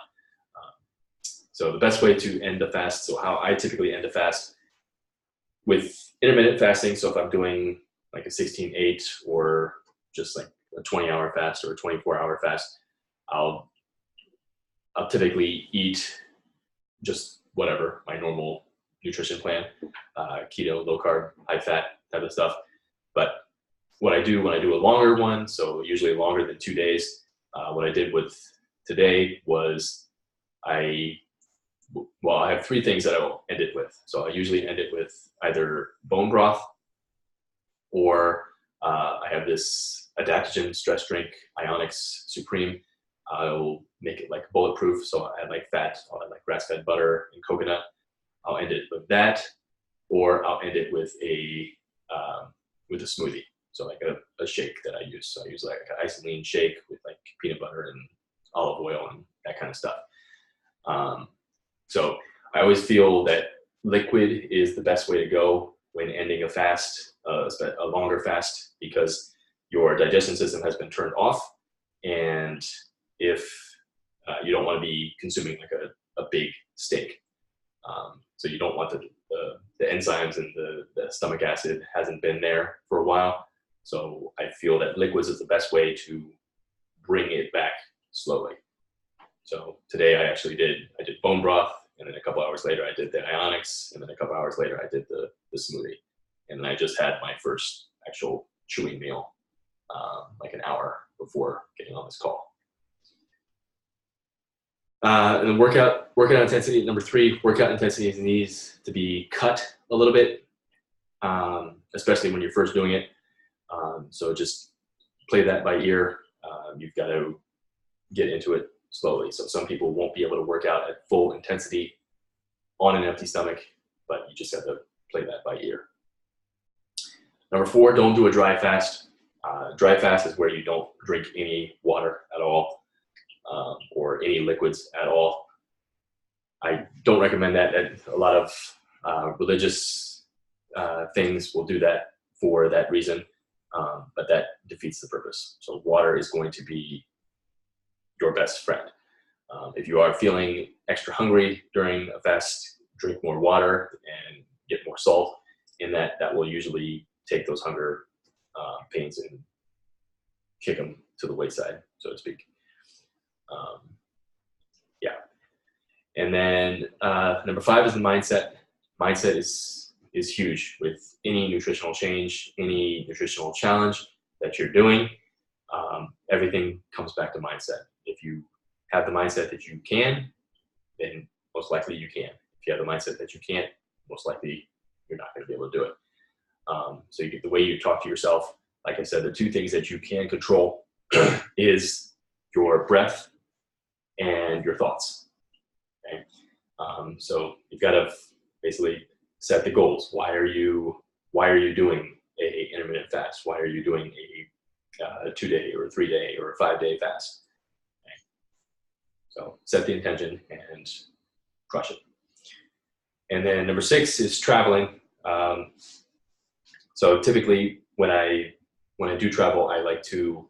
Speaker 1: So the best way to end the fast, so how I typically end a fast with intermittent fasting, so if I'm doing like a 16-8 or just like a 20-hour fast or a 24-hour fast, I'll typically eat just whatever, my normal nutrition plan, keto, low carb, high fat type of stuff. But what I do when I do a longer one, so usually longer than 2 days, what I did with today was I have 3 things that I will end it with. So I usually end it with either bone broth, or I have this adaptogen stress drink, Ionix Supreme. I'll make it like bulletproof, so I'll add like fat, I'll add like grass-fed butter and coconut. I'll end it with that, or I'll end it with a smoothie. So like a shake that I use. So I use like an isolene shake with like peanut butter and olive oil and that kind of stuff. So I always feel that liquid is the best way to go when ending a fast, a longer fast, because your digestion system has been turned off, and if you don't want to be consuming like a big steak, so you don't want the enzymes and the stomach acid hasn't been there for a while. So I feel that liquids is the best way to bring it back slowly. So today I did bone broth, and then a couple hours later I did the Ionix, and then a couple hours later I did the smoothie. And then I just had my first actual chewing meal like an hour before getting on this call. And then workout intensity, number 3, workout intensity needs to be cut a little bit, especially when you're first doing it. So just play that by ear. You've got to get into it slowly. So some people won't be able to work out at full intensity on an empty stomach, but you just have to play that by ear. Number 4, don't do a dry fast. Dry fast is where you don't drink any water at all, or any liquids at all. I don't recommend that. A lot of religious things will do that for that reason, but that defeats the purpose. So water is going to be your best friend. If you are feeling extra hungry during a fast, drink more water and get more salt in that. That will usually take those hunger pains and kick them to the wayside, so to speak. Yeah. And then number 5 is the mindset. Mindset is huge with any nutritional change, any nutritional challenge that you're doing. Everything comes back to mindset. If you have the mindset that you can, then most likely you can. If you have the mindset that you can't, most likely you're not going to be able to do it. So you get the way you talk to yourself. Like I said, the 2 things that you can control is your breath and your thoughts. Okay? So you've got to basically set the goals. Why are you doing a intermittent fast? Why are you doing a 2-day or a 3-day or a 5-day fast? Okay? So set the intention and crush it. And then number 6 is traveling. So typically when I do travel, I like to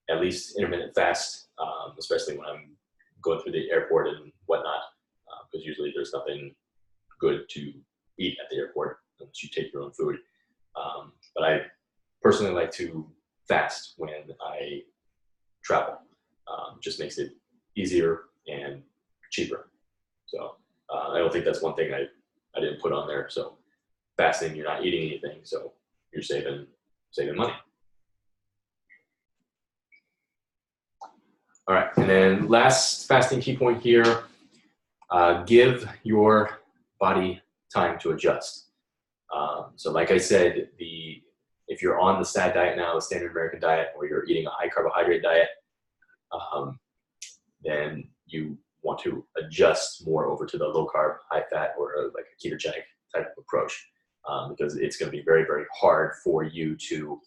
Speaker 1: at least intermittent fast, especially when I'm going through the airport and whatnot, because usually there's nothing good to eat at the airport unless you take your own food. But I personally like to fast when I travel. Just makes it easier and cheaper. So I don't think that's one thing I didn't put on there. So fasting, you're not eating anything, so you're saving money. All right, and then last fasting key point here, give your body time to adjust. So like I said, if you're on the SAD diet now, the standard American diet, or you're eating a high carbohydrate diet, then you want to adjust more over to the low carb, high fat, or like a ketogenic type of approach, because it's going to be very, very hard for you to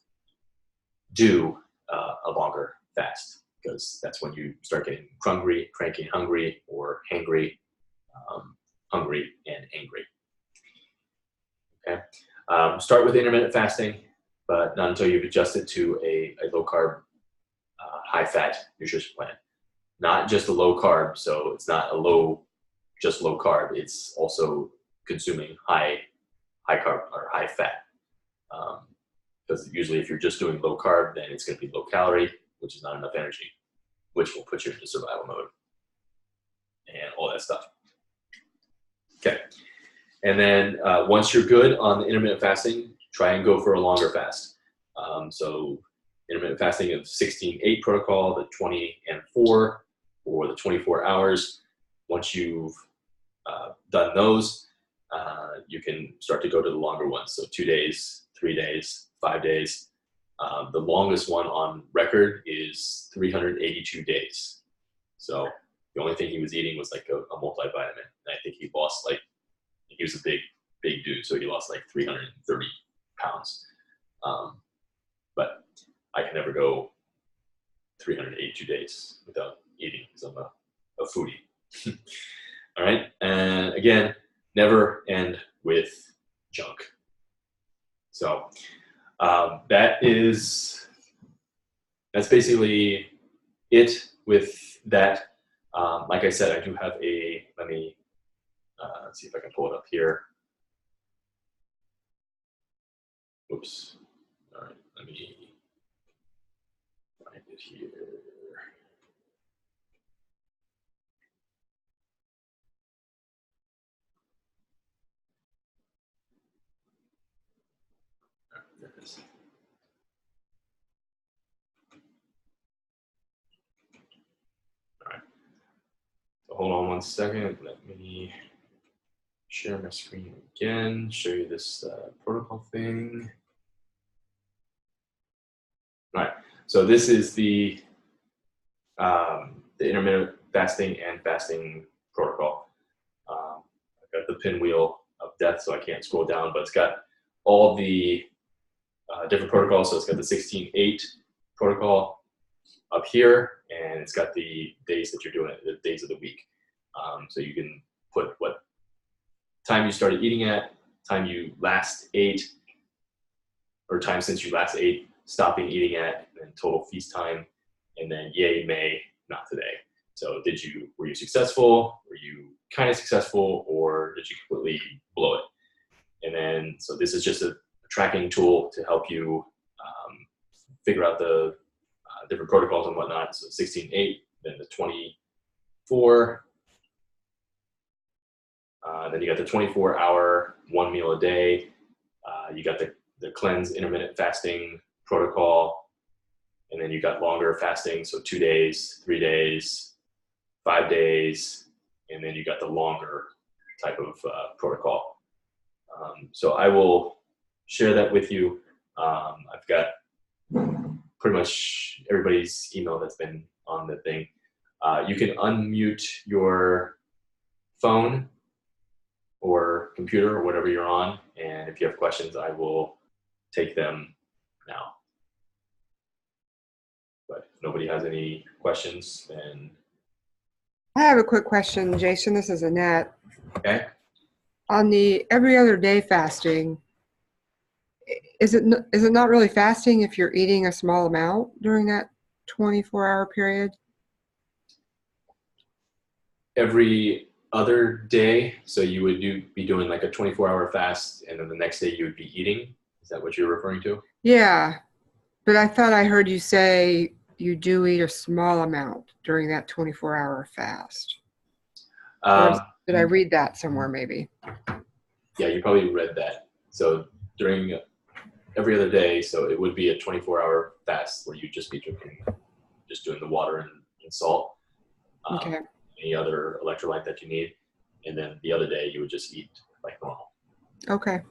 Speaker 1: do a longer fast, because that's when you start getting cranky, hungry, or hangry, hungry and angry. Okay, start with intermittent fasting, but not until you've adjusted to a low carb, high fat nutrition plan. Not just a low carb, so it's not just low carb. It's also consuming high carb or high fat. Because usually if you're just doing low carb, then it's going to be low calorie, which is not enough energy, which will put you into survival mode and all that stuff. Okay. And then once you're good on the intermittent fasting, try and go for a longer fast. So intermittent fasting of 16-8 protocol, the 20-4, or the 24 hours. Once you've done those, you can start to go to the longer ones. So 2 days, 3 days, 5 days. The longest one on record is 382 days. So the only thing he was eating was like a multivitamin. And I think he lost he was a big dude, so he lost like 330 pounds. But I can never go 382 days without eating, because I'm a foodie. All right, and again, never end with junk. So that's basically it with that. Like I said, I do have let me see if I can pull it up here. Oops. All right, let me find it here. There it is. All right. So hold on one second. Let me share my screen again, show you this protocol thing. All right. So this is the intermittent fasting and fasting protocol. I've got the pinwheel of death, so I can't scroll down, but it's got all the different protocols. So it's got the 16-8 protocol up here, and it's got the days that you're doing it, the days of the week. So you can put what time you started eating at, time you last ate, or time since you last ate, stopping eating at, and then total feast time, and then yay, may, not today. So were you successful? Were you kind of successful, or did you completely blow it? And then, so this is just a tracking tool to help you figure out the different protocols and whatnot. So 16-8, then the 24, then you got the 24-hour, 1 meal a day. You got the cleanse intermittent fasting protocol, and then you got longer fasting, so 2 days, 3 days, 5 days, and then you got the longer type of protocol. So I will share that with you. I've got pretty much everybody's email that's been on the thing. You can unmute your phone or computer or whatever you're on, and if you have questions, I will take them now. But if nobody has any questions, then...
Speaker 2: I have a quick question, Jason. This is Annette.
Speaker 1: Okay.
Speaker 2: On the every other day fasting, is it not really fasting if you're eating a small amount during that 24-hour period?
Speaker 1: Every other day, so you would be doing like a 24-hour fast, and then the next day you would be eating? Is that what you're referring to?
Speaker 2: Yeah, but I thought I heard you say you do eat a small amount during that 24-hour fast. Did I read that somewhere maybe?
Speaker 1: Yeah, you probably read that. So during every other day, so it would be a 24-hour fast where you'd just be doing the water and salt.
Speaker 2: Okay.
Speaker 1: Any other electrolyte that you need. And then the other day you would just eat like normal.
Speaker 2: Okay.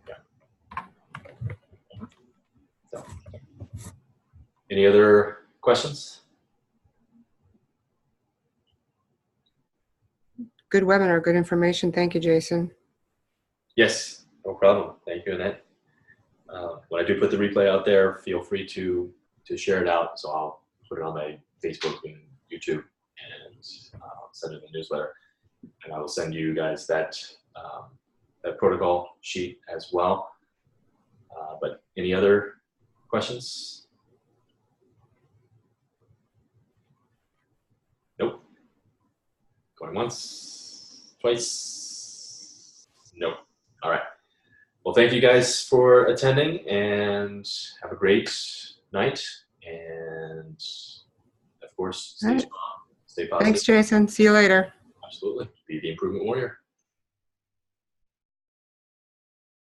Speaker 1: Yeah. So, any other questions?
Speaker 2: Good webinar, good information. Thank you, Jason.
Speaker 1: Yes, no problem. Thank you, Annette. When I do put the replay out there, feel free to share it out. So I'll put it on my Facebook and YouTube, and send it in the newsletter. And I will send you guys that protocol sheet as well. But any other questions? Nope. Going once, twice. Nope. All right. Well, thank you guys for attending, and have a great night. And of course, stay strong, stay positive.
Speaker 2: Thanks, Jason. See you later.
Speaker 1: Absolutely. Be the improvement warrior.